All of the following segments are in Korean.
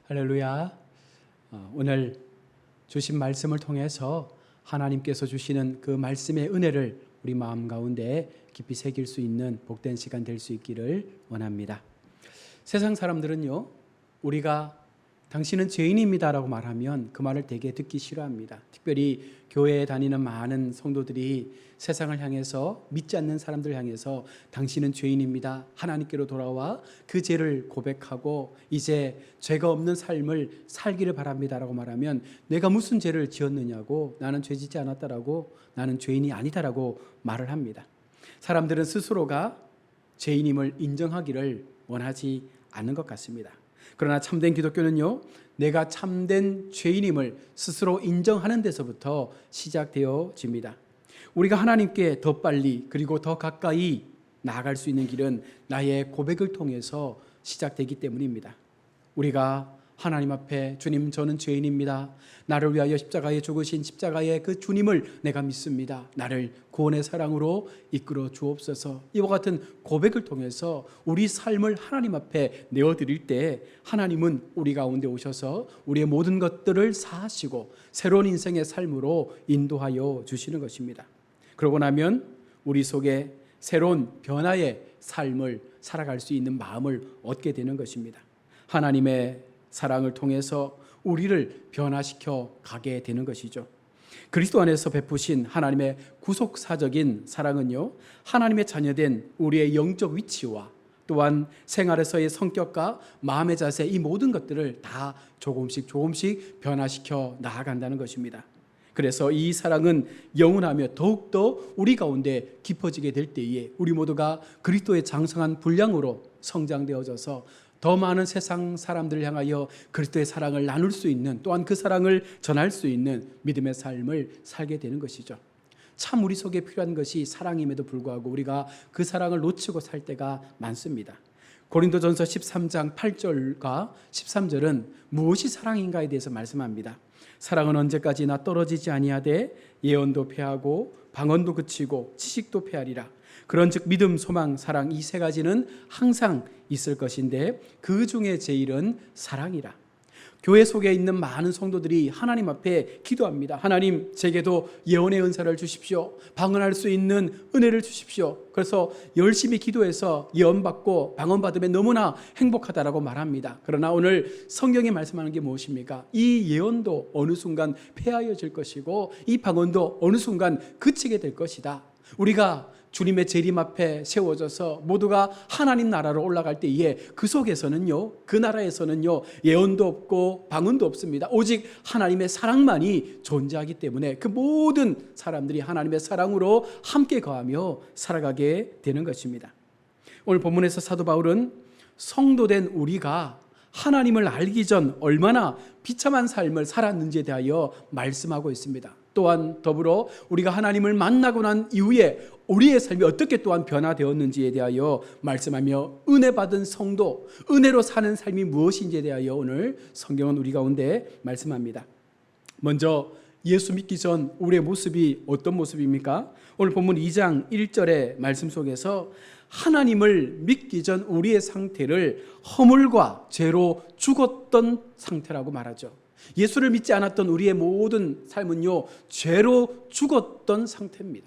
할렐루야. 오늘 주신 말씀을 통해서 하나님께서 주시는 그 말씀의 은혜를 우리 마음 가운데 깊이 새길 수 있는 복된 시간 될 수 있기를 원합니다. 세상 사람들은요, 우리가 당신은 죄인입니다라고 말하면 그 말을 되게 듣기 싫어합니다. 특별히 교회에 다니는 많은 성도들이 세상을 향해서, 믿지 않는 사람들 향해서 당신은 죄인입니다, 하나님께로 돌아와 그 죄를 고백하고 이제 죄가 없는 삶을 살기를 바랍니다라고 말하면 내가 무슨 죄를 지었느냐고, 나는 죄 짓지 않았다라고, 나는 죄인이 아니다라고 말을 합니다. 사람들은 스스로가 죄인임을 인정하기를 원하지 않는 것 같습니다. 그러나 참된 기독교는요, 내가 참된 죄인임을 스스로 인정하는 데서부터 시작되어집니다. 우리가 하나님께 더 빨리 그리고 더 가까이 나아갈 수 있는 길은 나의 고백을 통해서 시작되기 때문입니다. 우리가 하나님 앞에 주님, 저는 죄인입니다, 나를 위하여 십자가에 죽으신 십자가의 그 주님을 내가 믿습니다, 나를 구원의 사랑으로 이끌어 주옵소서, 이와 같은 고백을 통해서 우리 삶을 하나님 앞에 내어드릴 때 하나님은 우리 가운데 오셔서 우리의 모든 것들을 사하시고 새로운 인생의 삶으로 인도하여 주시는 것입니다. 그러고 나면 우리 속에 새로운 변화의 삶을 살아갈 수 있는 마음을 얻게 되는 것입니다. 하나님의 사랑을 통해서 우리를 변화시켜 가게 되는 것이죠. 그리스도 안에서 베푸신 하나님의 구속사적인 사랑은요, 하나님의 자녀된 우리의 영적 위치와 또한 생활에서의 성격과 마음의 자세, 이 모든 것들을 다 조금씩 변화시켜 나아간다는 것입니다. 그래서 이 사랑은 영원하며 더욱더 우리 가운데 깊어지게 될 때에 우리 모두가 그리스도의 장성한 분량으로 성장되어져서 더 많은 세상 사람들을 향하여 그리스도의 사랑을 나눌 수 있는, 또한 그 사랑을 전할 수 있는 믿음의 삶을 살게 되는 것이죠. 참 우리 속에 필요한 것이 사랑임에도 불구하고 우리가 그 사랑을 놓치고 살 때가 많습니다. 고린도전서 13장 8절과 13절은 무엇이 사랑인가에 대해서 말씀합니다. 사랑은 언제까지나 떨어지지 아니하되 예언도 패하고 방언도 그치고 지식도 패하리라. 그런즉 믿음, 소망, 사랑, 이 세 가지는 항상 있을 것인데 그 중에 제일은 사랑이라. 교회 속에 있는 많은 성도들이 하나님 앞에 기도합니다. 하나님, 제게도 예언의 은사를 주십시오, 방언할 수 있는 은혜를 주십시오. 그래서 열심히 기도해서 예언받고 방언받으면 너무나 행복하다라고 말합니다. 그러나 오늘 성경이 말씀하는 게 무엇입니까? 이 예언도 어느 순간 폐하여질 것이고 이 방언도 어느 순간 그치게 될 것이다. 우리가 주님의 재림 앞에 세워져서 모두가 하나님 나라로 올라갈 때에 그 속에서는요, 그 나라에서는요, 예언도 없고 방언도 없습니다. 오직 하나님의 사랑만이 존재하기 때문에 그 모든 사람들이 하나님의 사랑으로 함께 거하며 살아가게 되는 것입니다. 오늘 본문에서 사도 바울은 성도된 우리가 하나님을 알기 전 얼마나 비참한 삶을 살았는지에 대하여 말씀하고 있습니다. 또한 더불어 우리가 하나님을 만나고 난 이후에 우리의 삶이 어떻게 또한 변화되었는지에 대하여 말씀하며 은혜 받은 성도, 은혜로 사는 삶이 무엇인지에 대하여 오늘 성경은 우리 가운데 말씀합니다. 먼저 예수 믿기 전 우리의 모습이 어떤 모습입니까? 오늘 본문 2장 1절의 말씀 속에서 하나님을 믿기 전 우리의 상태를 허물과 죄로 죽었던 상태라고 말하죠. 예수를 믿지 않았던 우리의 모든 삶은요, 죄로 죽었던 상태입니다.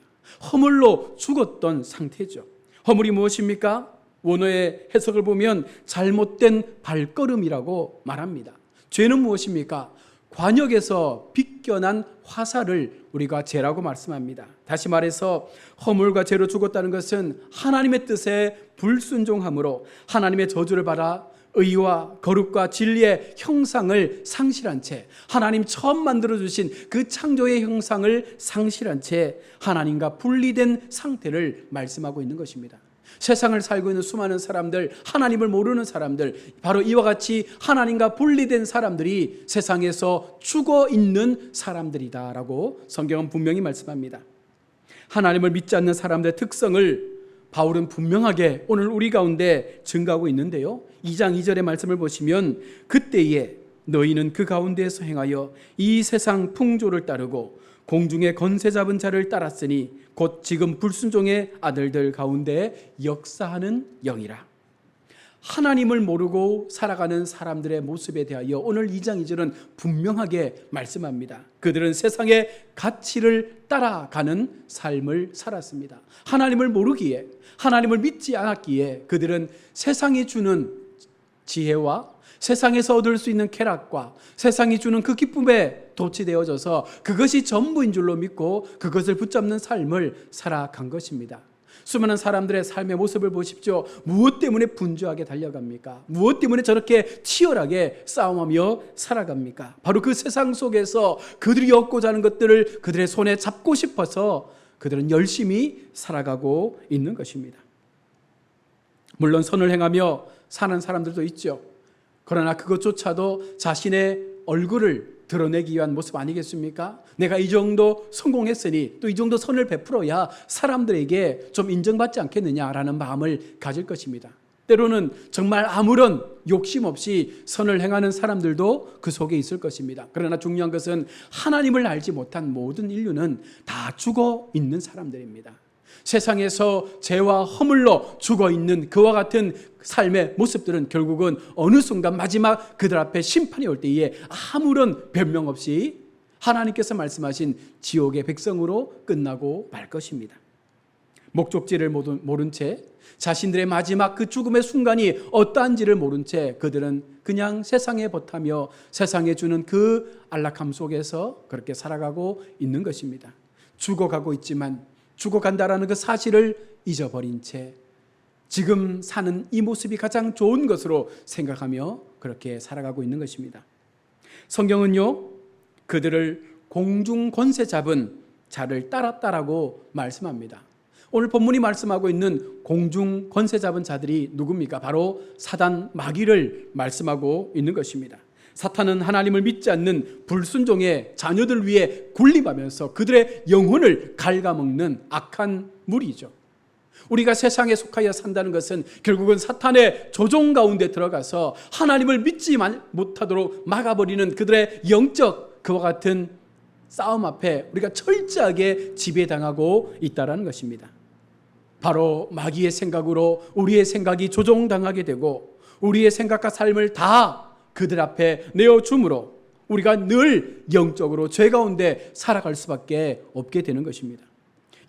허물로 죽었던 상태죠. 허물이 무엇입니까? 원어의 해석을 보면 잘못된 발걸음이라고 말합니다. 죄는 무엇입니까? 관역에서 비껴난 화살을 우리가 죄라고 말씀합니다. 다시 말해서 허물과 죄로 죽었다는 것은 하나님의 뜻에 불순종함으로 하나님의 저주를 받아 의와 거룩과 진리의 형상을 상실한 채, 하나님 처음 만들어주신 그 창조의 형상을 상실한 채 하나님과 분리된 상태를 말씀하고 있는 것입니다. 세상을 살고 있는 수많은 사람들, 하나님을 모르는 사람들, 바로 이와 같이 하나님과 분리된 사람들이 세상에서 죽어 있는 사람들이다라고 성경은 분명히 말씀합니다. 하나님을 믿지 않는 사람들의 특성을 바울은 분명하게 오늘 우리 가운데 증가하고 있는데요, 2장 2절의 말씀을 보시면 그때에 너희는 그 가운데에서 행하여 이 세상 풍조를 따르고 공중에 권세 잡은 자를 따랐으니 곧 지금 불순종의 아들들 가운데 역사하는 영이라. 하나님을 모르고 살아가는 사람들의 모습에 대하여 오늘 2장 2절은 분명하게 말씀합니다. 그들은 세상의 가치를 따라가는 삶을 살았습니다. 하나님을 모르기에, 하나님을 믿지 않았기에 그들은 세상이 주는 지혜와 세상에서 얻을 수 있는 쾌락과 세상이 주는 그 기쁨에 도취되어져서 그것이 전부인 줄로 믿고 그것을 붙잡는 삶을 살아간 것입니다. 수많은 사람들의 삶의 모습을 보십시오. 무엇 때문에 분주하게 달려갑니까? 무엇 때문에 저렇게 치열하게 싸움하며 살아갑니까? 바로 그 세상 속에서 그들이 얻고자 하는 것들을 그들의 손에 잡고 싶어서 그들은 열심히 살아가고 있는 것입니다. 물론 선을 행하며 사는 사람들도 있죠. 그러나 그것조차도 자신의 얼굴을 드러내기 위한 모습 아니겠습니까? 내가 이 정도 성공했으니 또 이 정도 선을 베풀어야 사람들에게 좀 인정받지 않겠느냐라는 마음을 가질 것입니다. 때로는 정말 아무런 욕심 없이 선을 행하는 사람들도 그 속에 있을 것입니다. 그러나 중요한 것은 하나님을 알지 못한 모든 인류는 다 죽어 있는 사람들입니다. 세상에서 죄와 허물로 죽어 있는 그와 같은 삶의 모습들은 결국은 어느 순간 마지막 그들 앞에 심판이 올 때에 아무런 변명 없이 하나님께서 말씀하신 지옥의 백성으로 끝나고 말 것입니다. 목적지를 모른 채 자신들의 마지막 그 죽음의 순간이 어떠한지를 모른 채 그들은 그냥 세상에 버타며 세상에 주는 그 안락함 속에서 그렇게 살아가고 있는 것입니다. 죽어가고 있지만 죽어간다라는 그 사실을 잊어버린 채 지금 사는 이 모습이 가장 좋은 것으로 생각하며 그렇게 살아가고 있는 것입니다. 성경은요, 그들을 공중 권세 잡은 자를 따랐다라고 말씀합니다. 오늘 본문이 말씀하고 있는 공중 권세 잡은 자들이 누굽니까? 바로 사단 마귀를 말씀하고 있는 것입니다. 사탄은 하나님을 믿지 않는 불순종의 자녀들 위해 군림하면서 그들의 영혼을 갉아먹는 악한 무리죠. 우리가 세상에 속하여 산다는 것은 결국은 사탄의 조종 가운데 들어가서 하나님을 믿지 못하도록 막아버리는 그들의 영적 그와 같은 싸움 앞에 우리가 철저하게 지배당하고 있다는 것입니다. 바로 마귀의 생각으로 우리의 생각이 조종당하게 되고 우리의 생각과 삶을 다 그들 앞에 내어줌으로 우리가 늘 영적으로 죄 가운데 살아갈 수밖에 없게 되는 것입니다.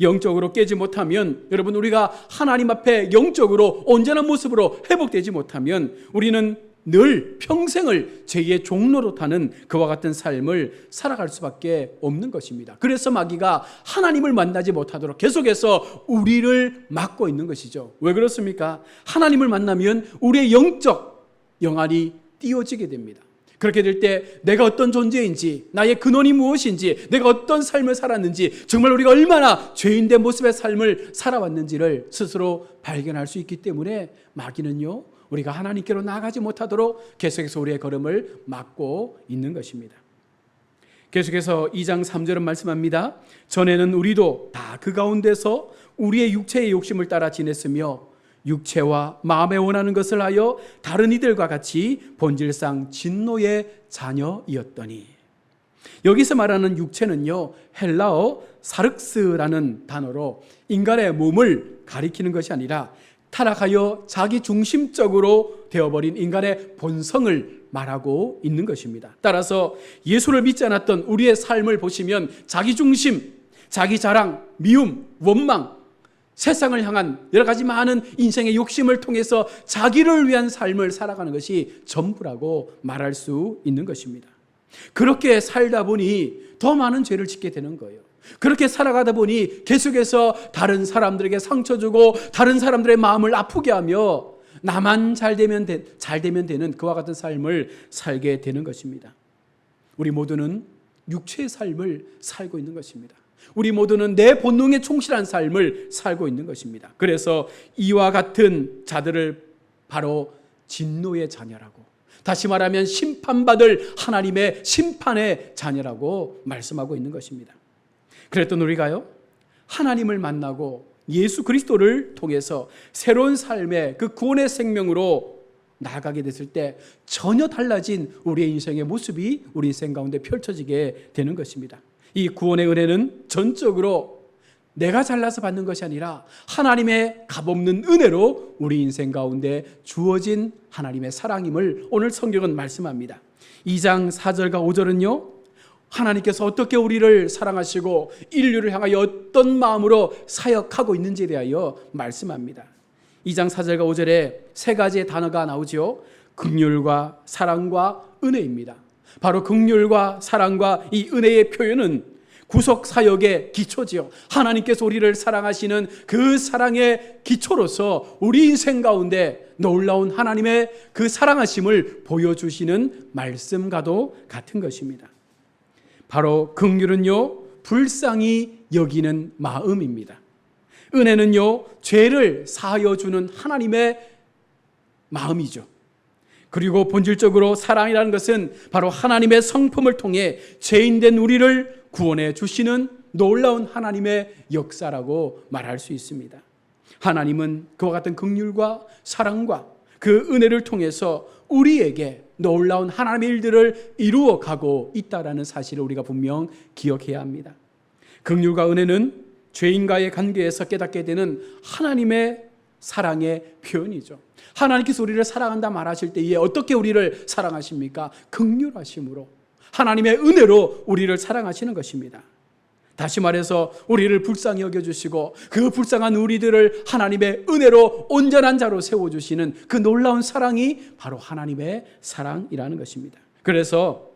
영적으로 깨지 못하면 여러분 우리가 하나님 앞에 영적으로 온전한 모습으로 회복되지 못하면 우리는 늘 평생을 죄의 종로로 타는 그와 같은 삶을 살아갈 수밖에 없는 것입니다. 그래서 마귀가 하나님을 만나지 못하도록 계속해서 우리를 막고 있는 것이죠. 왜 그렇습니까? 하나님을 만나면 우리의 영적 영안이 띄워지게 됩니다. 그렇게 될 때 내가 어떤 존재인지, 나의 근원이 무엇인지, 내가 어떤 삶을 살았는지, 정말 우리가 얼마나 죄인된 모습의 삶을 살아왔는지를 스스로 발견할 수 있기 때문에 마귀는요, 우리가 하나님께로 나아가지 못하도록 계속해서 우리의 걸음을 막고 있는 것입니다. 계속해서 2장 3절은 말씀합니다. 전에는 우리도 다 그 가운데서 우리의 육체의 욕심을 따라 지냈으며 육체와 마음에 원하는 것을 하여 다른 이들과 같이 본질상 진노의 자녀이었더니, 여기서 말하는 육체는요, 헬라어 사륵스라는 단어로 인간의 몸을 가리키는 것이 아니라 타락하여 자기 중심적으로 되어버린 인간의 본성을 말하고 있는 것입니다. 따라서 예수를 믿지 않았던 우리의 삶을 보시면 자기 중심, 자기 자랑, 미움, 원망, 세상을 향한 여러 가지 많은 인생의 욕심을 통해서 자기를 위한 삶을 살아가는 것이 전부라고 말할 수 있는 것입니다. 그렇게 살다 보니 더 많은 죄를 짓게 되는 거예요. 그렇게 살아가다 보니 계속해서 다른 사람들에게 상처 주고 다른 사람들의 마음을 아프게 하며 나만 잘 되면 되는 그와 같은 삶을 살게 되는 것입니다. 우리 모두는 육체의 삶을 살고 있는 것입니다. 우리 모두는 내 본능에 충실한 삶을 살고 있는 것입니다. 그래서 이와 같은 자들을 바로 진노의 자녀라고, 다시 말하면 심판받을 하나님의 심판의 자녀라고 말씀하고 있는 것입니다. 그랬던 우리가요, 하나님을 만나고 예수 그리스도를 통해서 새로운 삶의 그 구원의 생명으로 나아가게 됐을 때 전혀 달라진 우리의 인생의 모습이 우리 인생 가운데 펼쳐지게 되는 것입니다. 이 구원의 은혜는 전적으로 내가 잘나서 받는 것이 아니라 하나님의 값없는 은혜로 우리 인생 가운데 주어진 하나님의 사랑임을 오늘 성경은 말씀합니다. 2장 4절과 5절은요, 하나님께서 어떻게 우리를 사랑하시고 인류를 향하여 어떤 마음으로 사역하고 있는지에 대하여 말씀합니다. 2장 4절과 5절에 세 가지의 단어가 나오죠. 긍휼과 사랑과 은혜입니다. 바로 긍휼과 사랑과 이 은혜의 표현은 구속 사역의 기초지요. 하나님께서 우리를 사랑하시는 그 사랑의 기초로서 우리 인생 가운데 놀라운 하나님의 그 사랑하심을 보여주시는 말씀과도 같은 것입니다. 바로 긍휼은요, 불쌍히 여기는 마음입니다. 은혜는요, 죄를 사하여 주는 하나님의 마음이죠. 그리고 본질적으로 사랑이라는 것은 바로 하나님의 성품을 통해 죄인된 우리를 구원해 주시는 놀라운 하나님의 역사라고 말할 수 있습니다. 하나님은 그와 같은 긍휼과 사랑과 그 은혜를 통해서 우리에게 놀라운 하나님의 일들을 이루어 가고 있다는 사실을 우리가 분명 기억해야 합니다. 긍휼과 은혜는 죄인과의 관계에서 깨닫게 되는 하나님의 사랑의 표현이죠. 하나님께서 우리를 사랑한다 말하실 때에 어떻게 우리를 사랑하십니까? 긍휼하심으로, 하나님의 은혜로 우리를 사랑하시는 것입니다. 다시 말해서 우리를 불쌍히 여겨주시고 그 불쌍한 우리들을 하나님의 은혜로 온전한 자로 세워주시는 그 놀라운 사랑이 바로 하나님의 사랑이라는 것입니다. 그래서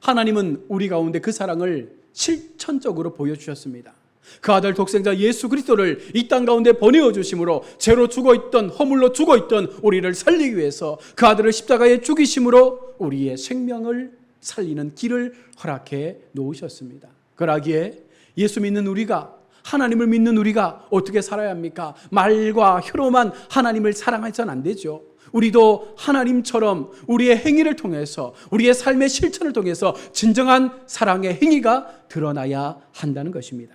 하나님은 우리 가운데 그 사랑을 실천적으로 보여주셨습니다. 그 아들 독생자 예수 그리스도를 이 땅 가운데 보내어 주심으로 죄로 죽어있던, 허물로 죽어있던 우리를 살리기 위해서 그 아들을 십자가에 죽이심으로 우리의 생명을 살리는 길을 허락해 놓으셨습니다. 그러기에 예수 믿는 우리가, 하나님을 믿는 우리가 어떻게 살아야 합니까? 말과 혀로만 하나님을 사랑해서는 안 되죠. 우리도 하나님처럼 우리의 행위를 통해서, 우리의 삶의 실천을 통해서 진정한 사랑의 행위가 드러나야 한다는 것입니다.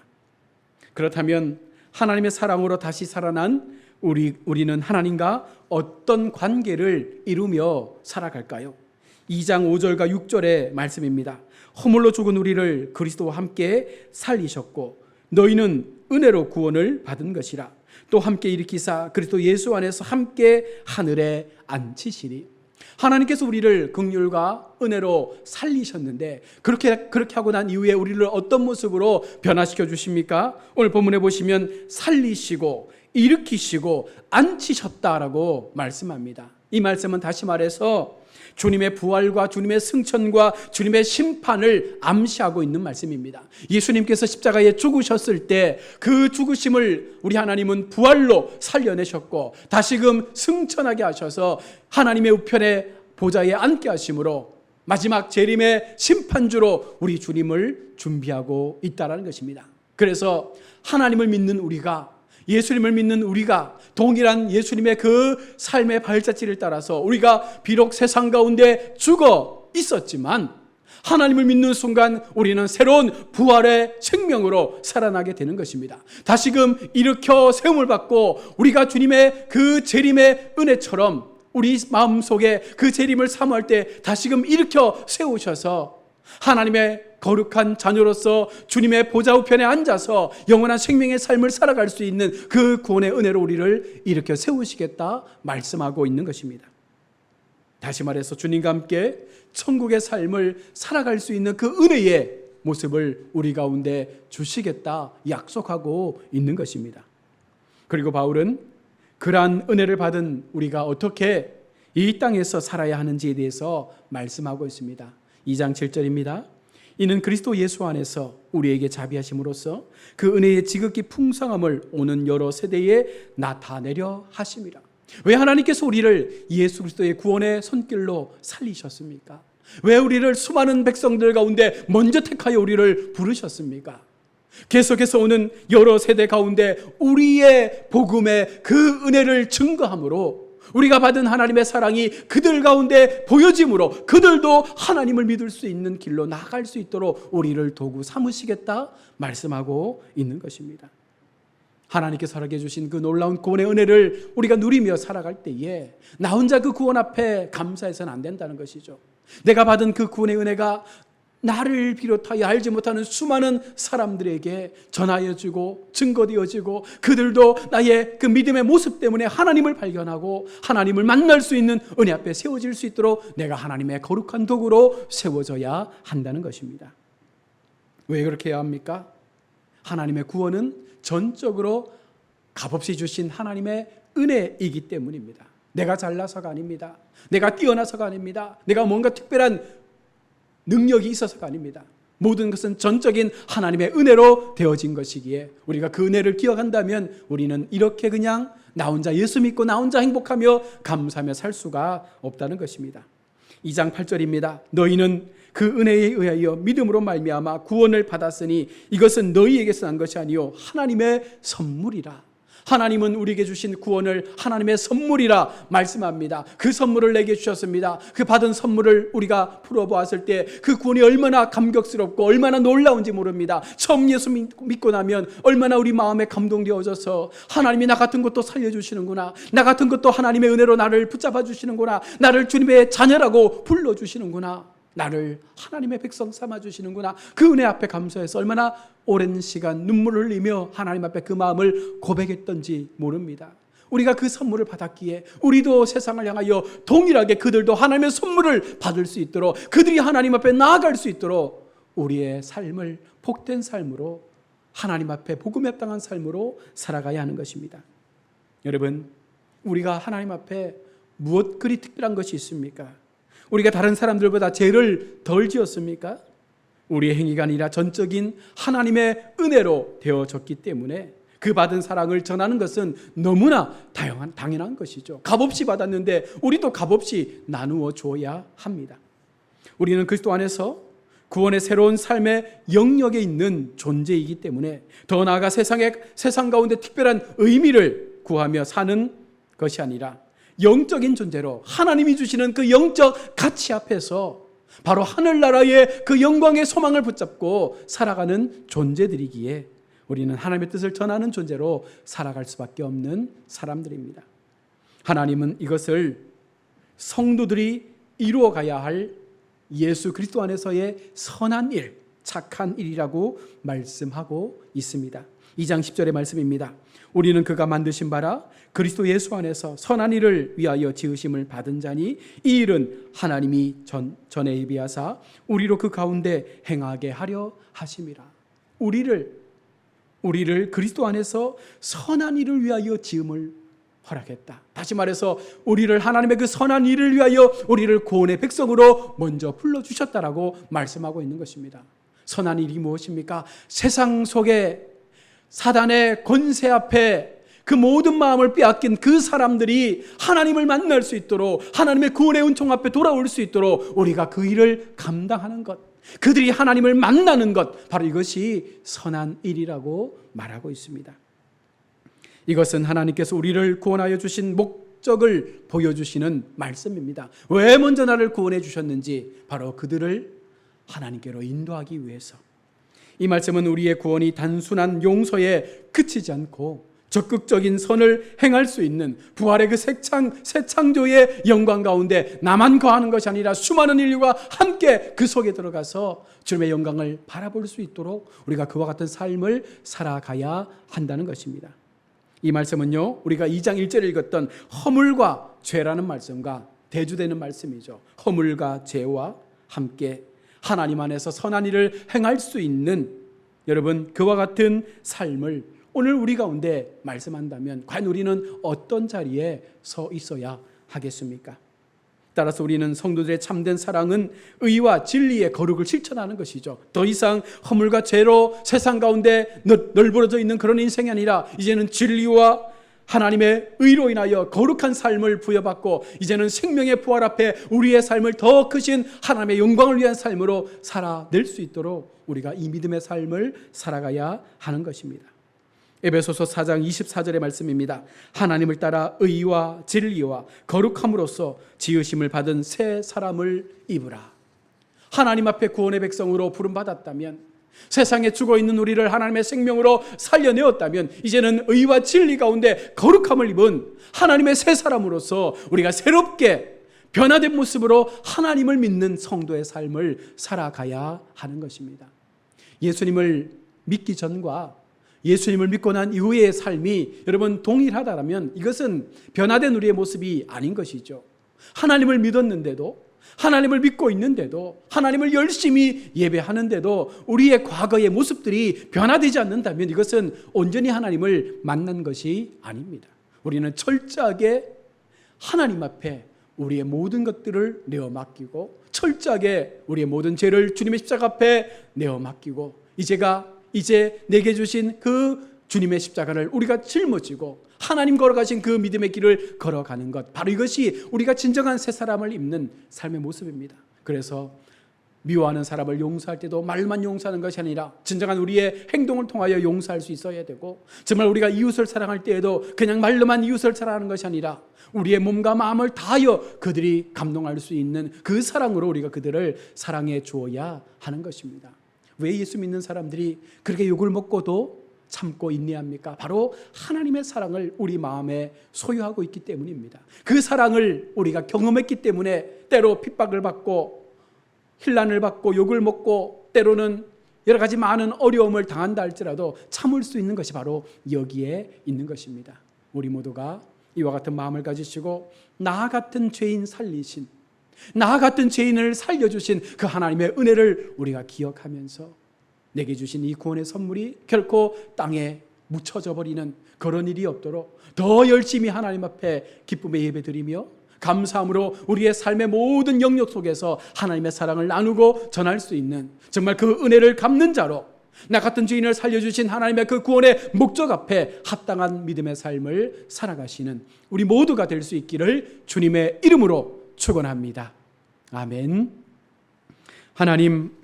그렇다면 하나님의 사랑으로 다시 살아난 우리는 하나님과 어떤 관계를 이루며 살아갈까요? 2장 5절과 6절의 말씀입니다. 허물로 죽은 우리를 그리스도와 함께 살리셨고 너희는 은혜로 구원을 받은 것이라. 또 함께 일으키사 그리스도 예수 안에서 함께 하늘에 앉히시리. 하나님께서 우리를 긍휼과 은혜로 살리셨는데 그렇게 하고 난 이후에 우리를 어떤 모습으로 변화시켜 주십니까? 오늘 본문에 보시면 살리시고 일으키시고 앉히셨다라고 말씀합니다. 이 말씀은 다시 말해서 주님의 부활과 주님의 승천과 주님의 심판을 암시하고 있는 말씀입니다. 예수님께서 십자가에 죽으셨을 때 그 죽으심을 우리 하나님은 부활로 살려내셨고 다시금 승천하게 하셔서 하나님의 우편의 보좌에 앉게 하심으로 마지막 재림의 심판주로 우리 주님을 준비하고 있다는 것입니다. 그래서 하나님을 믿는 우리가, 예수님을 믿는 우리가 동일한 예수님의 그 삶의 발자취를 따라서 우리가 비록 세상 가운데 죽어 있었지만 하나님을 믿는 순간 우리는 새로운 부활의 생명으로 살아나게 되는 것입니다. 다시금 일으켜 세움을 받고 우리가 주님의 그 재림의 은혜처럼 우리 마음속에 그 재림을 사모할 때 다시금 일으켜 세우셔서 하나님의 거룩한 자녀로서 주님의 보좌 우편에 앉아서 영원한 생명의 삶을 살아갈 수 있는 그 구원의 은혜로 우리를 일으켜 세우시겠다 말씀하고 있는 것입니다. 다시 말해서 주님과 함께 천국의 삶을 살아갈 수 있는 그 은혜의 모습을 우리 가운데 주시겠다 약속하고 있는 것입니다. 그리고 바울은 그러한 은혜를 받은 우리가 어떻게 이 땅에서 살아야 하는지에 대해서 말씀하고 있습니다. 2장 7절입니다. 이는 그리스도 예수 안에서 우리에게 자비하심으로써 그 은혜의 지극히 풍성함을 오는 여러 세대에 나타내려 하심이라. 왜 하나님께서 우리를 예수 그리스도의 구원의 손길로 살리셨습니까? 왜 우리를 수많은 백성들 가운데 먼저 택하여 우리를 부르셨습니까? 계속해서 오는 여러 세대 가운데 우리의 복음의 그 은혜를 증거함으로 우리가 받은 하나님의 사랑이 그들 가운데 보여짐으로 그들도 하나님을 믿을 수 있는 길로 나아갈 수 있도록 우리를 도구 삼으시겠다 말씀하고 있는 것입니다. 하나님께서 허락해 주신 그 놀라운 구원의 은혜를 우리가 누리며 살아갈 때에 나 혼자 그 구원 앞에 감사해서는 안 된다는 것이죠. 내가 받은 그 구원의 은혜가 나를 비롯하여 알지 못하는 수많은 사람들에게 전하여주고 증거되어지고 그들도 나의 그 믿음의 모습 때문에 하나님을 발견하고 하나님을 만날 수 있는 은혜 앞에 세워질 수 있도록 내가 하나님의 거룩한 도구로 세워져야 한다는 것입니다. 왜 그렇게 해야 합니까? 하나님의 구원은 전적으로 값없이 주신 하나님의 은혜이기 때문입니다. 내가 잘나서가 아닙니다. 내가 뛰어나서가 아닙니다. 내가 뭔가 특별한 능력이 있어서가 아닙니다. 모든 것은 전적인 하나님의 은혜로 되어진 것이기에 우리가 그 은혜를 기억한다면 우리는 이렇게 그냥 나 혼자 예수 믿고 나 혼자 행복하며 감사하며 살 수가 없다는 것입니다. 2장 8절입니다. 너희는 그 은혜에 의하여 믿음으로 말미암아 구원을 받았으니 이것은 너희에게서 난 것이 아니요 하나님의 선물이라. 하나님은 우리에게 주신 구원을 하나님의 선물이라 말씀합니다. 그 선물을 내게 주셨습니다. 그 받은 선물을 우리가 풀어보았을 때 그 구원이 얼마나 감격스럽고 얼마나 놀라운지 모릅니다. 처음 예수 믿고 나면 얼마나 우리 마음에 감동되어져서 하나님이 나 같은 것도 살려주시는구나, 나 같은 것도 하나님의 은혜로 나를 붙잡아 주시는구나, 나를 주님의 자녀라고 불러주시는구나, 나를 하나님의 백성 삼아주시는구나, 그 은혜 앞에 감사해서 얼마나 오랜 시간 눈물을 흘리며 하나님 앞에 그 마음을 고백했던지 모릅니다. 우리가 그 선물을 받았기에 우리도 세상을 향하여 동일하게 그들도 하나님의 선물을 받을 수 있도록, 그들이 하나님 앞에 나아갈 수 있도록 우리의 삶을 복된 삶으로, 하나님 앞에 복음에 합당한 삶으로 살아가야 하는 것입니다. 여러분, 우리가 하나님 앞에 무엇 그리 특별한 것이 있습니까? 우리가 다른 사람들보다 죄를 덜 지었습니까? 우리의 행위가 아니라 전적인 하나님의 은혜로 되어졌기 때문에 그 받은 사랑을 전하는 것은 너무나 당연한 것이죠. 값없이 받았는데 우리도 값없이 나누어 줘야 합니다. 우리는 그리스도 안에서 구원의 새로운 삶의 영역에 있는 존재이기 때문에 더 나아가 세상 가운데 특별한 의미를 구하며 사는 것이 아니라 영적인 존재로 하나님이 주시는 그 영적 가치 앞에서 바로 하늘나라의 그 영광의 소망을 붙잡고 살아가는 존재들이기에 우리는 하나님의 뜻을 전하는 존재로 살아갈 수밖에 없는 사람들입니다. 하나님은 이것을 성도들이 이루어가야 할 예수 그리스도 안에서의 선한 일, 착한 일이라고 말씀하고 있습니다. 2장 10절의 말씀입니다. 우리는 그가 만드신 바라 그리스도 예수 안에서 선한 일을 위하여 지으심을 받은 자니 이 일은 하나님이 전에 예비하사 우리로 그 가운데 행하게 하려 하심이라. 우리를 그리스도 안에서 선한 일을 위하여 지음을 허락했다. 다시 말해서 우리를 하나님의 그 선한 일을 위하여 우리를 구원의 백성으로 먼저 불러주셨다라고 말씀하고 있는 것입니다. 선한 일이 무엇입니까? 세상 속에 사단의 권세 앞에 그 모든 마음을 빼앗긴 그 사람들이 하나님을 만날 수 있도록, 하나님의 구원의 은총 앞에 돌아올 수 있도록 우리가 그 일을 감당하는 것, 그들이 하나님을 만나는 것, 바로 이것이 선한 일이라고 말하고 있습니다. 이것은 하나님께서 우리를 구원하여 주신 목적을 보여주시는 말씀입니다. 왜 먼저 나를 구원해 주셨는지, 바로 그들을 하나님께로 인도하기 위해서. 이 말씀은 우리의 구원이 단순한 용서에 그치지 않고 적극적인 선을 행할 수 있는 부활의 그 새 창조의 영광 가운데 나만 거하는 것이 아니라 수많은 인류가 함께 그 속에 들어가서 주님의 영광을 바라볼 수 있도록 우리가 그와 같은 삶을 살아가야 한다는 것입니다. 이 말씀은요, 우리가 2장 1절에 읽었던 허물과 죄라는 말씀과 대주되는 말씀이죠. 허물과 죄와 함께 하나님 안에서 선한 일을 행할 수 있는, 여러분, 그와 같은 삶을 오늘 우리 가운데 말씀한다면 과연 우리는 어떤 자리에 서 있어야 하겠습니까? 따라서 우리는 성도들의 참된 사랑은 의와 진리의 거룩을 실천하는 것이죠. 더 이상 허물과 죄로 세상 가운데 널브러져 있는 그런 인생이 아니라 이제는 진리와 하나님의 의로 인하여 거룩한 삶을 부여받고 이제는 생명의 부활 앞에 우리의 삶을 더 크신 하나님의 영광을 위한 삶으로 살아낼 수 있도록 우리가 이 믿음의 삶을 살아가야 하는 것입니다. 에베소서 4장 24절의 말씀입니다. 하나님을 따라 의와 진리와 거룩함으로써 지으심을 받은 새 사람을 입으라. 하나님 앞에 구원의 백성으로 부름받았다면, 세상에 죽어있는 우리를 하나님의 생명으로 살려내었다면 이제는 의와 진리 가운데 거룩함을 입은 하나님의 새 사람으로서 우리가 새롭게 변화된 모습으로 하나님을 믿는 성도의 삶을 살아가야 하는 것입니다. 예수님을 믿기 전과 예수님을 믿고 난 이후의 삶이 여러분 동일하다면 이것은 변화된 우리의 모습이 아닌 것이죠. 하나님을 믿었는데도, 하나님을 믿고 있는데도, 하나님을 열심히 예배하는데도 우리의 과거의 모습들이 변화되지 않는다면 이것은 온전히 하나님을 만난 것이 아닙니다. 우리는 철저하게 하나님 앞에 우리의 모든 것들을 내어 맡기고, 철저하게 우리의 모든 죄를 주님의 십자가 앞에 내어 맡기고, 이제 내게 주신 그 주님의 십자가를 우리가 짊어지고 하나님 걸어가신 그 믿음의 길을 걸어가는 것, 바로 이것이 우리가 진정한 새 사람을 입는 삶의 모습입니다. 그래서 미워하는 사람을 용서할 때도 말만 용서하는 것이 아니라 진정한 우리의 행동을 통하여 용서할 수 있어야 되고, 정말 우리가 이웃을 사랑할 때에도 그냥 말로만 이웃을 사랑하는 것이 아니라 우리의 몸과 마음을 다하여 그들이 감동할 수 있는 그 사랑으로 우리가 그들을 사랑해 주어야 하는 것입니다. 왜 예수 믿는 사람들이 그렇게 욕을 먹고도 참고 인내합니까? 바로 하나님의 사랑을 우리 마음에 소유하고 있기 때문입니다. 그 사랑을 우리가 경험했기 때문에 때로 핍박을 받고 힐난을 받고 욕을 먹고 때로는 여러 가지 많은 어려움을 당한다 할지라도 참을 수 있는 것이 바로 여기에 있는 것입니다. 우리 모두가 이와 같은 마음을 가지시고 나 같은 죄인 살리신, 나 같은 죄인을 살려주신 그 하나님의 은혜를 우리가 기억하면서 내게 주신 이 구원의 선물이 결코 땅에 묻혀져 버리는 그런 일이 없도록 더 열심히 하나님 앞에 기쁨의 예배드리며 감사함으로 우리의 삶의 모든 영역 속에서 하나님의 사랑을 나누고 전할 수 있는, 정말 그 은혜를 갚는 자로 나 같은 죄인을 살려주신 하나님의 그 구원의 목적 앞에 합당한 믿음의 삶을 살아가시는 우리 모두가 될 수 있기를 주님의 이름으로 축원합니다. 아멘. 하나님,